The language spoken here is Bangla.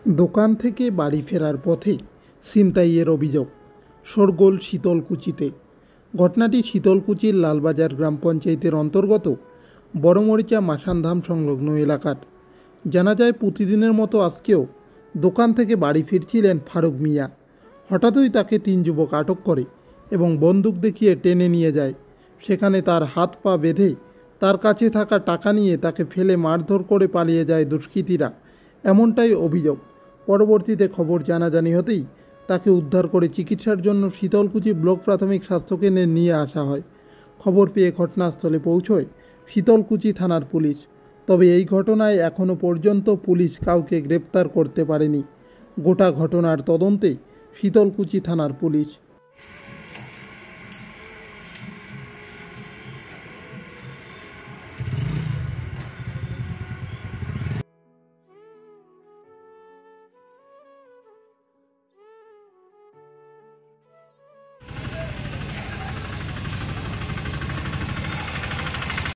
দোকান থেকে বাড়ি ফেরার পথে ছিনতাইয়ের অভিযোগ। শোরগোল শীতলকুচিতে। ঘটনাটি শীতলকুচির লালবাজার গ্রাম পঞ্চায়েতের অন্তর্গত বড়মরিচা মাসানধাম সংলগ্ন এলাকার। জানা যায়, প্রতিদিনের মতো আজকেও দোকান থেকে বাড়ি ফিরছিলেন ফারুক মিয়া। হঠাৎই তাকে 3 যুবক আটক করে এবং বন্দুক দেখিয়ে টেনে নিয়ে যায়। সেখানে তার হাত পা বেঁধে তার কাছে থাকা টাকা নিয়ে তাকে ফেলে মারধর করে পালিয়ে যায় দুষ্কৃতীরা, এমনটাই অভিযোগ। পরবর্তীতে খবর জানাজানি হতেই তাকে উদ্ধার করে চিকিৎসার জন্য শীতলকুচি ব্লক প্রাথমিক স্বাস্থ্যকেন্দ্রে নিয়ে আসা হয়। খবর পেয়ে ঘটনাস্থলে পৌঁছয় শীতলকুচি থানার পুলিশ। তবে এই ঘটনায় এখনও পর্যন্ত পুলিশ কাউকে গ্রেপ্তার করতে পারেনি। গোটা ঘটনার তদন্তে শীতলকুচি থানার পুলিশ।